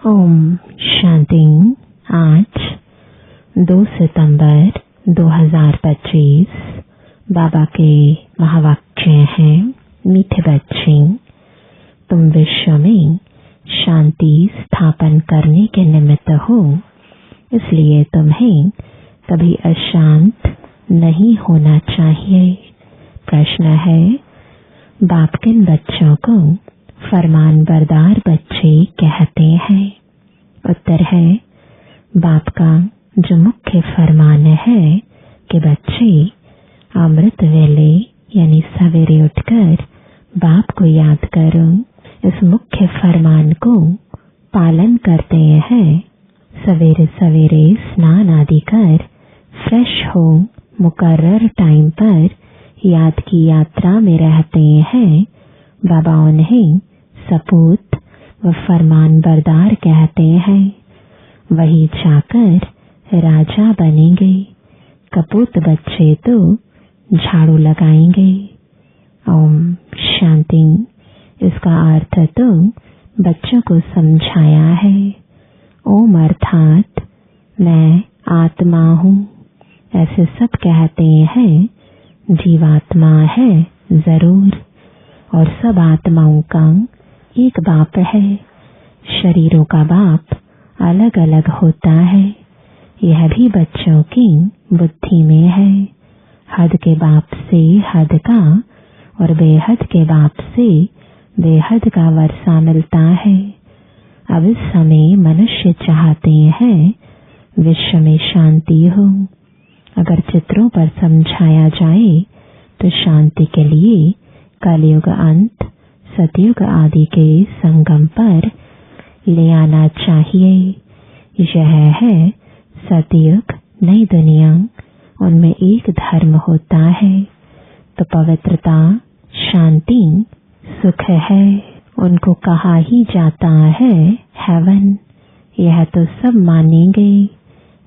ओम शांति। आज 2 सितंबर 2025 बाबा के महावाक्य हैं, मीठे बच्चे, तुम विश्व में शांति स्थापन करने के निमित्त हो, इसलिए तुम्हें कभी अशांत नहीं होना चाहिए। प्रश्न है, बाप किन बच्चों को फरमान बरदार बच्चे कहते हैं? उत्तर है, बाप का जो मुख्य फरमान है कि बच्चे अमृत वेले यानी सवेरे उठकर बाप को याद करो, इस मुख्य फरमान को पालन करते हैं। सवेरे सवेरे स्नान आदि कर फ्रेश हो मुकर्रर टाइम पर याद की यात्रा में रहते हैं। बाबा उन्हें सपूत व फरमान बरदार कहते हैं। वही जाकर राजा बनेंगे। कपूत बच्चे तो झाड़ू लगाएंगे। ओम शांति। इसका अर्थ तो बच्चों को समझाया है। ओम अर्थात मैं आत्मा हूँ, ऐसे सब कहते हैं। जीवात्मा है जरूर, और सब आत्माओं का एक बाप है। शरीरों का बाप अलग अलग होता है। यह भी बच्चों की बुद्धि में है। हद के बाप से हद का और बेहद के बाप से बेहद का वर्षा मिलता है। अब इस समय मनुष्य चाहते हैं विश्व में शांति हो। अगर चित्रों पर समझाया जाए तो शांति के लिए कलयुग अंत सतयुग आदि के संगम पर ले आना चाहिए। यह है सतयुग, नई दुनिया, उनमें एक धर्म होता है तो पवित्रता, शांति, सुख है। उनको कहा ही जाता है हेवन। यह तो सब मानेंगे।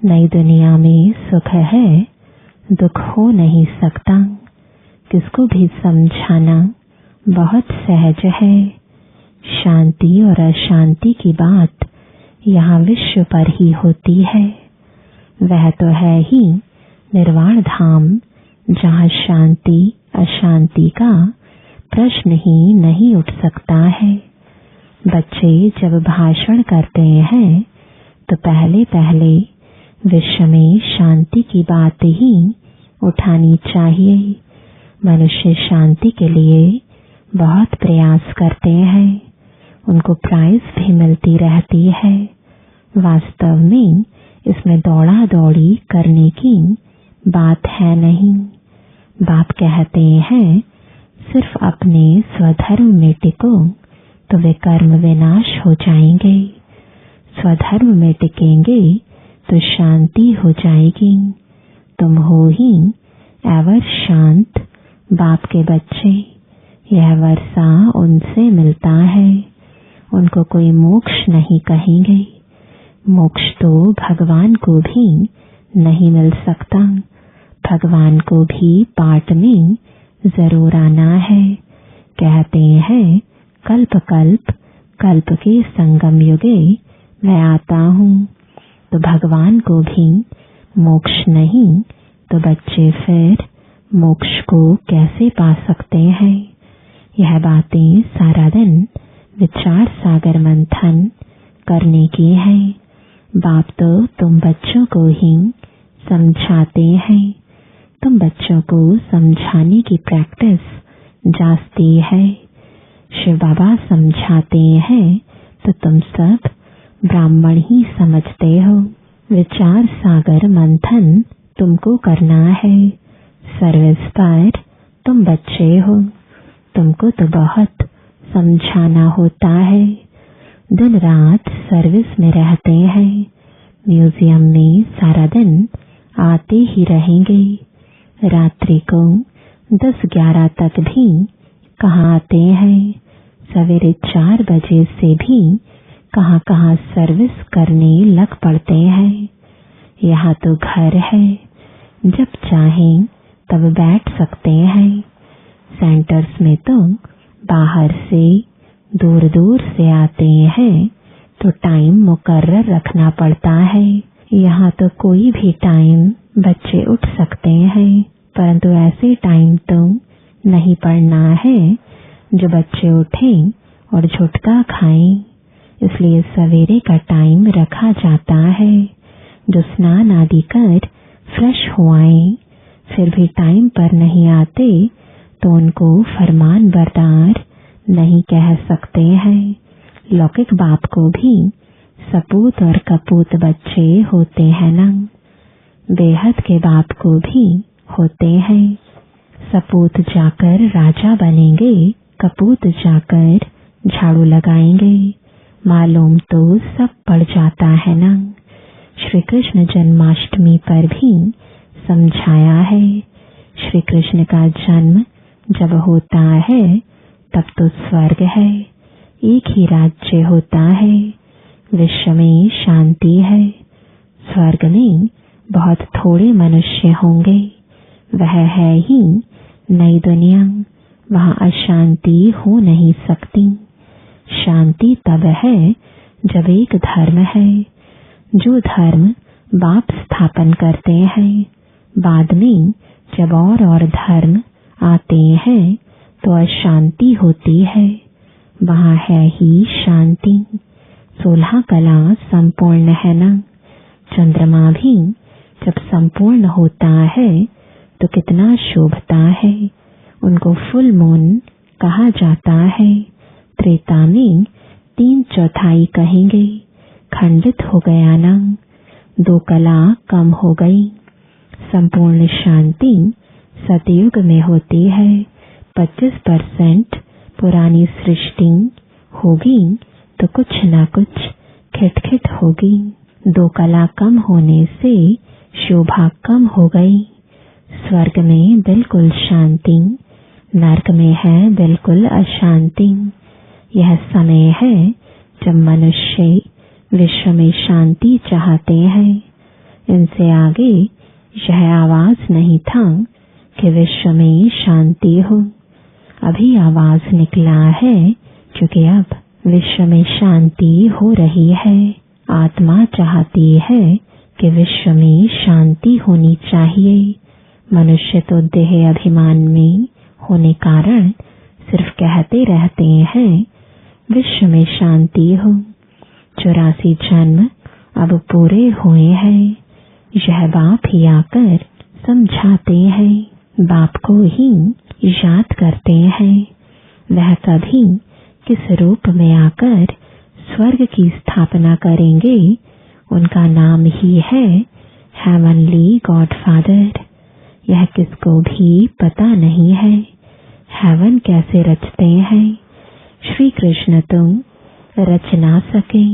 नई दुनिया में सुख है, दुख हो नहीं सकता। किसको भी समझाना बहुत सहज है। शांति और अशांति की बात यहाँ विश्व पर ही होती है। वह तो है ही निर्वाण धाम, जहाँ शांति अशांति का प्रश्न ही नहीं उठ सकता है। बच्चे जब भाषण करते हैं तो पहले पहले विश्व में शांति की बात ही उठानी चाहिए। मनुष्य शांति के लिए बहुत प्रयास करते हैं। उनको प्राइज भी मिलती रहती है। वास्तव में इसमें दौड़ा दौड़ी करने की बात है नहीं। बाप कहते हैं सिर्फ अपने स्वधर्म में टिको तो वे कर्म विनाश हो जाएंगे। स्वधर्म में टिकेंगे तो शांति हो जाएगी। तुम हो ही एवर शांत बाप के बच्चे। यह वर्षा उनसे मिलता है। उनको कोई मोक्ष नहीं कहेंगे। मोक्ष तो भगवान को भी नहीं मिल सकता। भगवान को भी पाठ में जरूर आना है। कहते हैं कल्प कल्प कल्प के संगम युगे मैं आता हूँ। तो भगवान को भी मोक्ष नहीं तो बच्चे फिर मोक्ष को कैसे पा सकते हैं? यह बातें सारा दिन विचार सागर मंथन करने की है। बाप तो तुम बच्चों को ही समझाते हैं। तुम बच्चों को समझाने की प्रैक्टिस जास्ती है। शिव बाबा समझाते हैं तो तुम सब ब्राह्मण ही समझते हो। विचार सागर मंथन तुमको करना है। सर्विस पर तुम बच्चे हो। तुमको तो बहुत समझाना होता है। दिन रात सर्विस में रहते हैं। म्यूजियम में सारा दिन आते ही रहेंगे। रात्रि को 10-11 तक भी कहाँ आते हैं। सवेरे 4 बजे से भी कहाँ कहाँ सर्विस करने लग पड़ते हैं। यहाँ तो घर है, जब चाहें तब बैठ सकते हैं। सेंटर्स में तो बाहर से दूर दूर से आते हैं तो टाइम मुकर्रर रखना पड़ता है। यहाँ तो कोई भी टाइम बच्चे उठ सकते हैं, परंतु ऐसे टाइम तो नहीं पढ़ना है जो बच्चे उठें और झुटका खाएं। इसलिए सवेरे का टाइम रखा जाता है। जो स्नान आदि कर फ्रेश हो आए फिर भी टाइम पर नहीं आते तो उनको फरमान बरदार नहीं कह सकते हैं। लौकिक बाप को भी सपूत और कपूत बच्चे होते हैं ना, बेहद के बाप को भी होते हैं। सपूत जाकर राजा बनेंगे, कपूत जाकर झाड़ू लगाएंगे। मालूम तो सब पड़ जाता है ना। श्री कृष्ण जन्माष्टमी पर भी समझाया है। श्री कृष्ण का जन्म जब होता है तब तो स्वर्ग है, एक ही राज्य होता है। विश्व में शांति है। स्वर्ग में बहुत थोड़े मनुष्य होंगे, वह है ही नई दुनिया, वहां अशांति हो नहीं सकती। शांति तब है जब एक धर्म है। जो धर्म बाप स्थापन करते हैं, बाद में जब और धर्म आते हैं तो अशांति होती है, वहां है ही शांति। 16 कला संपूर्ण है ना। चंद्रमा भी जब संपूर्ण होता है तो कितना शोभता है। उनको फुल मून कहा जाता है। त्रेता में 3/4 कहेंगे। खंडित हो गया ना, 2 कला कम हो गई। संपूर्ण शांति सतयुग में होती है। 25% पुरानी सृष्टि होगी तो कुछ ना कुछ खिटखिट होगी। 2 कला कम होने से शोभा कम हो गई। स्वर्ग में बिल्कुल शांति, नरक में है बिल्कुल अशांति। यह समय है जब मनुष्य विश्व में शांति चाहते हैं। इनसे आगे यह आवाज नहीं था कि विश्व में शांति हो। अभी आवाज निकला है क्योंकि अब विश्व में शांति हो रही है। आत्मा चाहती है कि विश्व में शांति होनी चाहिए। मनुष्य तो देह अभिमान में होने कारण सिर्फ कहते रहते हैं विश्व में शांति हो। 84 जन्म अब पूरे हुए हैं। यह बाप ही आकर समझाते हैं। बाप को ही याद करते हैं। वह कभी किस रूप में आकर स्वर्ग की स्थापना करेंगे, उनका नाम ही है हेवनली गॉडफादर। यह किसको भी पता नहीं है। हेवन कैसे रचते हैं श्री कृष्ण तुम रच ना सके।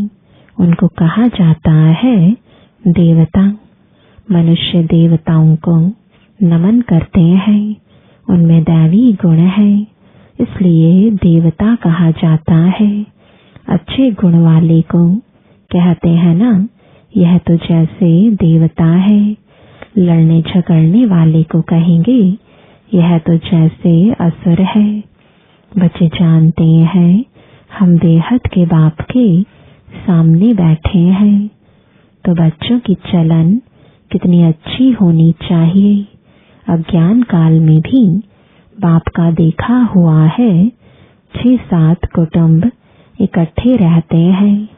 उनको कहा जाता है देवता। मनुष्य देवताओं को नमन करते हैं, उनमें दैवी गुण है, इसलिए देवता कहा जाता है। अच्छे गुण वाले को कहते हैं ना, यह तो जैसे देवता है। लड़ने झगड़ने वाले को कहेंगे यह तो जैसे असुर है। बच्चे जानते हैं हम बेहद के बाप के सामने बैठे हैं, तो बच्चों की चलन कितनी अच्छी होनी चाहिए। अज्ञान काल में भी बाप का देखा हुआ है 6-7 कुटुंब इकट्ठे रहते हैं,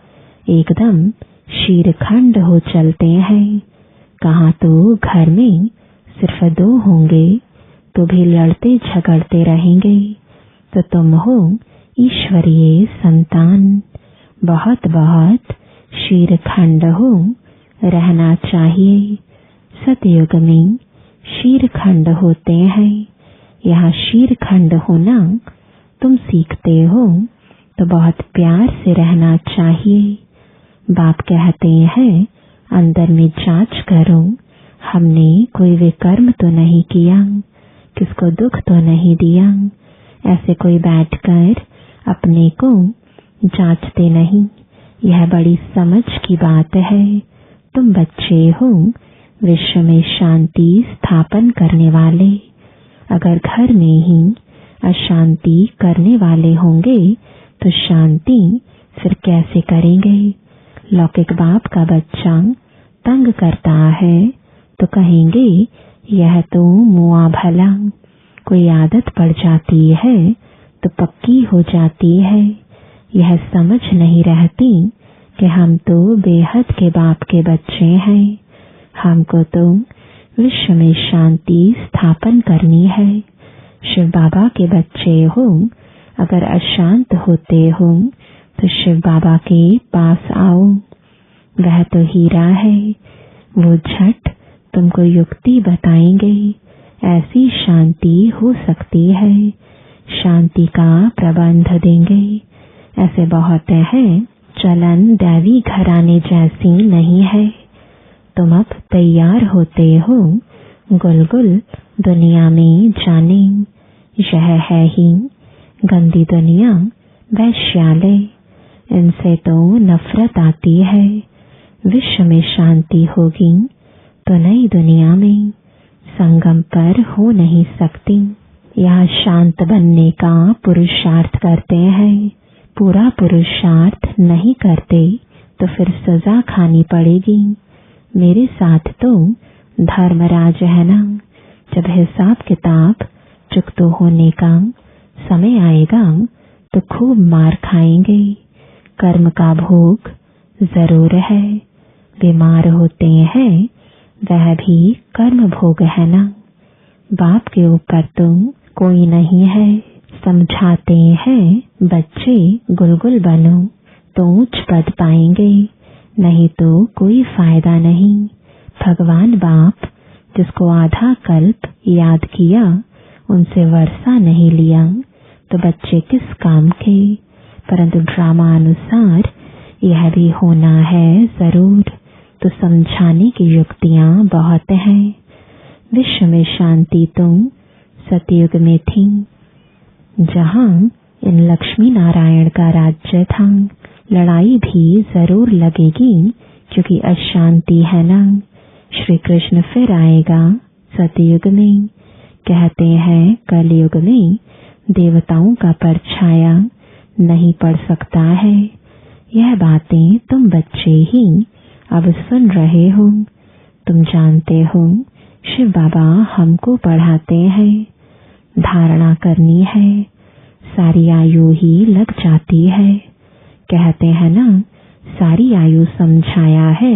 एकदम शीरखंड हो चलते हैं। कहाँ तो घर में सिर्फ 2 होंगे तो भी लड़ते झगड़ते रहेंगे। तो तुम हो ईश्वरीय संतान, बहुत बहुत शीरखंड हो रहना चाहिए। सतयुग में शीरखंड होते हैं। यहाँ शीरखंड होना तुम सीखते हो तो बहुत प्यार से रहना चाहिए। बाप कहते हैं अंदर में जांच करो, हमने कोई विकर्म तो नहीं किया, किसको दुख तो नहीं दिया। ऐसे कोई बैठकर अपने को जांचते नहीं। यह बड़ी समझ की बात है। तुम बच्चे हो विश्व में शांति स्थापन करने वाले। अगर घर में ही अशांति करने वाले होंगे तो शांति फिर कैसे करेंगे। लौकिक बाप का बच्चा तंग करता है तो कहेंगे यह तो मुआ भला। कोई आदत पड़ जाती है तो पक्की हो जाती है। यह समझ नहीं रहती कि हम तो बेहद के बाप के बच्चे हैं। हमको तो विश्व में शांति स्थापन करनी है। शिव बाबा के बच्चे हो, अगर अशांत होते हो तो शिव बाबा के पास आओ। वह तो हीरा है, वो झट तुमको युक्ति बताएंगे। ऐसी शांति हो सकती है, शांति का प्रबंध देंगे। ऐसे बहुत है, चलन दैवी घराने जैसी नहीं है। तुम अब तैयार होते हो गुलगुल दुनिया में जाने। यह है ही गंदी दुनिया, वैश्यालय। इनसे तो नफरत आती है। विश्व में शांति होगी तो नई दुनिया में संगम पर हो नहीं सकती। यहाँ शांत बनने का पुरुषार्थ करते हैं। पूरा पुरुषार्थ नहीं करते तो फिर सजा खानी पड़ेगी। मेरे साथ तो धर्मराज है ना। जब हिसाब किताब चुकतो होने का समय आएगा तो खूब मार खाएंगे। कर्म का भोग जरूर है। बीमार होते हैं वह भी कर्म भोग है ना। बाप के ऊपर तो कोई नहीं है। समझाते हैं बच्चे गुलगुल बनो तो उच्च पद पाएंगे, नहीं तो कोई फायदा नहीं। भगवान बाप जिसको आधा कल्प याद किया उनसे वर्षा नहीं लिया तो बच्चे किस काम के। परंतु ड्रामा अनुसार यह भी होना है जरूर, तो समझाने की युक्तियां बहुत हैं। विश्व में शांति तो सतयुग में थी, जहां इन लक्ष्मी नारायण का राज्य था। लड़ाई भी जरूर लगेगी क्योंकि अशांति है ना। श्री कृष्ण फिर आएगा सतयुग में। कहते हैं कलयुग में देवताओं का परछाया नहीं पड़ सकता है। यह बातें तुम बच्चे ही अब सुन रहे हो। तुम जानते हो शिव बाबा हमको पढ़ाते हैं। धारणा करनी है, सारी आयु ही लग जाती है। कहते हैं ना सारी आयु समझाया है,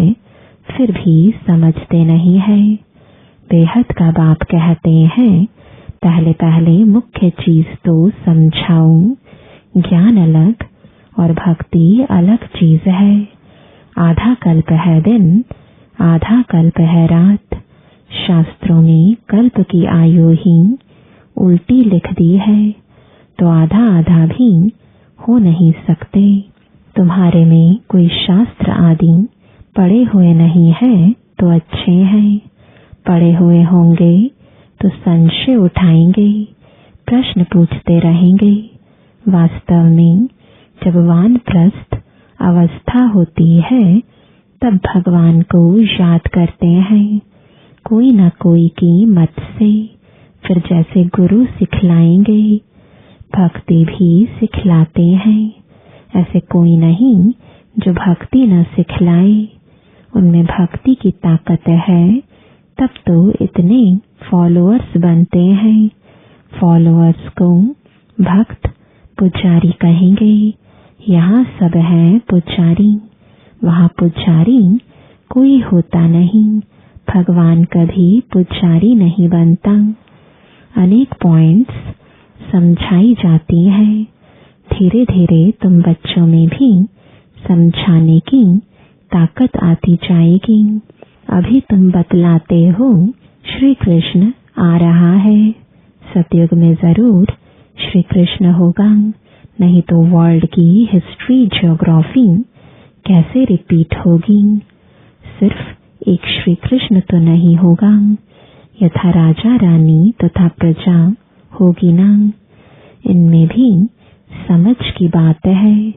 फिर भी समझते नहीं है। बेहद का बाप कहते हैं पहले पहले मुख्य चीज तो समझाओ। ज्ञान अलग और भक्ति अलग चीज है। आधा कल्प है दिन, आधा कल्प है रात। शास्त्रों में कल्प की आयु ही उल्टी लिख दी है, तो आधा आधा भी हो नहीं सकते। तुम्हारे में कोई शास्त्र आदि पढ़े हुए नहीं है तो अच्छे हैं। पढ़े हुए होंगे तो संशय उठाएंगे, प्रश्न पूछते रहेंगे। वास्तव में जब वानप्रस्थ अवस्था होती है तब भगवान को याद करते हैं, कोई न कोई की मत से। फिर जैसे गुरु सिखलाएंगे भक्ति भी सिखलाते हैं। ऐसे कोई नहीं जो भक्ति न सिखलाए। उनमें भक्ति की ताकत है, तब तो इतने फॉलोअर्स बनते हैं। फॉलोअर्स को भक्त पुजारी कहेंगे। यहाँ सब है पुजारी, वहाँ पुजारी कोई होता नहीं। भगवान कभी पुजारी नहीं बनता। अनेक पॉइंट्स समझाई जाती हैं। धीरे धीरे तुम बच्चों में भी समझाने की ताकत आती जाएगी। अभी तुम बतलाते हो श्री कृष्ण आ रहा है। सतयुग में जरूर श्री कृष्ण होगा, नहीं तो वर्ल्ड की हिस्ट्री ज्योग्राफी कैसे रिपीट होगी। सिर्फ एक श्री कृष्ण तो नहीं होगा, यथा राजा रानी तथा प्रजा होगी ना। इनमें भी समझ की बात है।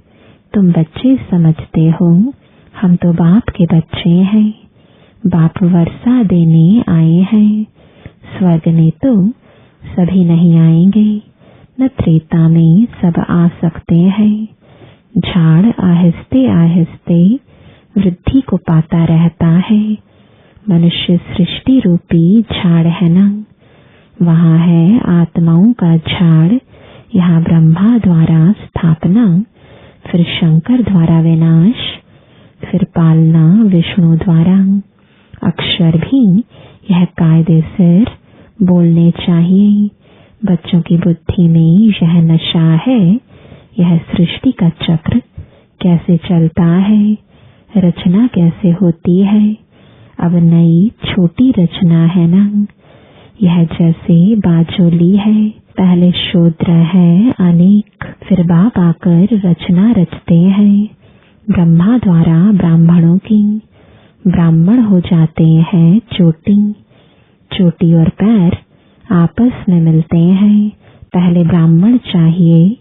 तुम बच्चे समझते हो, हम तो बाप के बच्चे हैं। बाप वर्षा देने आए हैं। स्वर्ग में तो सभी नहीं आएंगे, न त्रेता में सब आ सकते हैं। झाड़ आहिस्ते आहिस्ते वृद्धि को पाता रहता है। मनुष्य सृष्टि रूपी झाड़ है ना, वहाँ है आत्माओं का झाड़। यहाँ ब्रह्मा द्वारा स्थापना, फिर शंकर द्वारा विनाश, फिर पालना विष्णु द्वारा। अक्षर भी यह कायदे से बोलने चाहिए। बच्चों की बुद्धि में यह नशा है। यह सृष्टि का चक्र कैसे चलता है, रचना कैसे होती है। अब नई छोटी रचना है ना, यह जैसे बाजोली है। पहले शूद्र है अनेक, फिर बाप आकर रचना रचते हैं। ब्रह्मा द्वारा ब्राह्मणों की, ब्राह्मण हो जाते हैं चोटी। चोटी और पैर आपस में मिलते हैं। पहले ब्राह्मण चाहिए।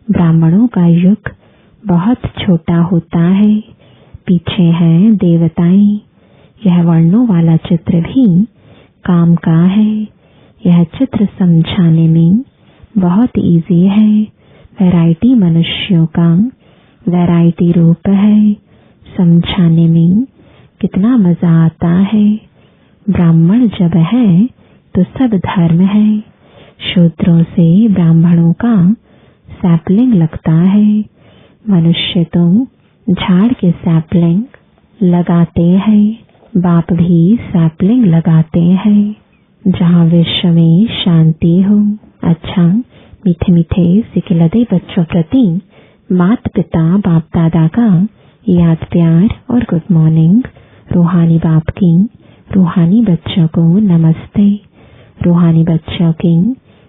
ब्राह्मणों का युग बहुत छोटा होता है। पीछे हैं देवताएं। यह वर्णों वाला चित्र भी काम का है। यह चित्र समझाने में बहुत इजी है। वैरायटी मनुष्यों का वैरायटी रूप है। समझाने में कितना मजा आता है। ब्राह्मण जब है तो सब धर्म है। शूद्रों से ब्राह्मणों का सैपलिंग लगता है। मनुष्य तो झाड़ के सैपलिंग लगाते हैं। बाप भी सैपलिंग लगाते हैं। जहाँ विश्व में शांति हो। अच्छा, मीठे मीठे सिखिलते बच्चों प्रति माता पिता बाप दादा का याद प्यार और गुड मॉर्निंग। रूहानी बाप की रूहानी बच्चों को नमस्ते। रूहानी बच्चों की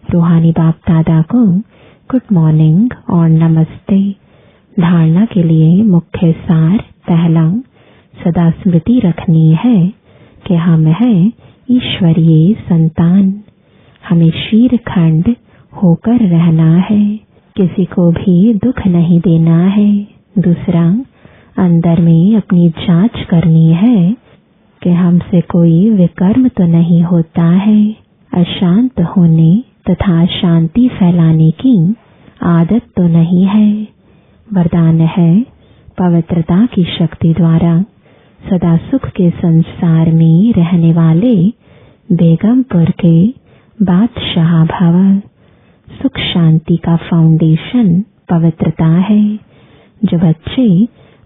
रूहानी बाप दादा को गुड मॉर्निंग और नमस्ते। धारणा के लिए मुख्य सार। पहला, सदा स्मृति रखनी है कि हम हैं ईश्वरीय संतान। हमें शीरखंड होकर रहना है। किसी को भी दुख नहीं देना है। दूसरा, अंदर में अपनी जांच करनी है कि हमसे कोई विकर्म तो नहीं होता है। अशांत होने तथा शांति फैलाने की आदत तो नहीं है। वरदान है पवित्रता की शक्ति द्वारा सदा सुख के संसार में रहने वाले बेगमपुर के बादशाह भव। सुख शांति का फाउंडेशन पवित्रता है। जो बच्चे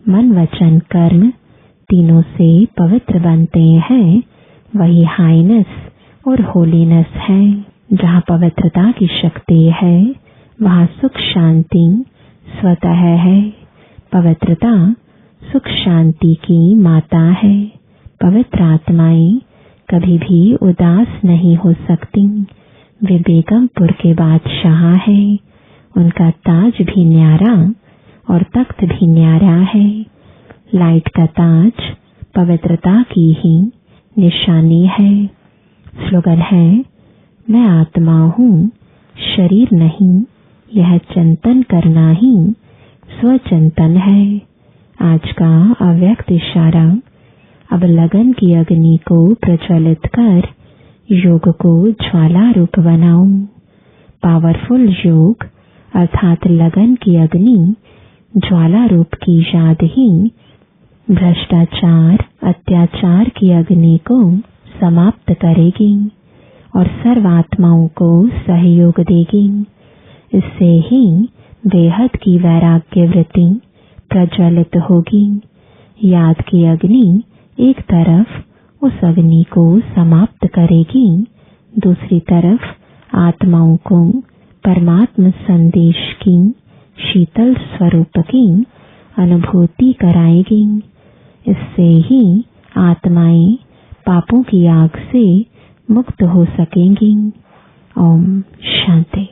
मन वचन कर्म तीनों से पवित्र बनते हैं, वही हाईनेस और होलीनेस है। जहाँ पवित्रता की शक्ति है, वहाँ सुख शांति स्वतः है। पवित्रता सुख शांति की माता है। पवित्र आत्माएं कभी भी उदास नहीं हो सकती। वे बेगमपुर के बादशाह हैं। उनका ताज भी न्यारा और तख्त भी न्यारा है। लाइट का ताज पवित्रता की ही निशानी है। स्लोगन है, मैं आत्मा हूँ, शरीर नहीं। यह चिंतन करना ही स्वचिंतन है। आज का अव्यक्त इशारा। अब लगन की अग्नि को प्रज्वलित कर योग को ज्वाला रूप बनाओ। पावरफुल योग अर्थात लगन की अग्नि ज्वाला रूप की याद ही भ्रष्टाचार अत्याचार की अग्नि को समाप्त करेगी और सर्वात्माओं को सहयोग देगी। इससे ही बेहद की वैराग्य वृत्ति प्रज्वलित होगी। याद की अग्नि एक तरफ उस अग्नि को समाप्त करेगी, दूसरी तरफ आत्माओं को परमात्मा संदेश की शीतल स्वरूप की अनुभूति कराएगी। इससे ही आत्माएं पापों की आग से मुक्त हो सकेंगी। ओम शांति।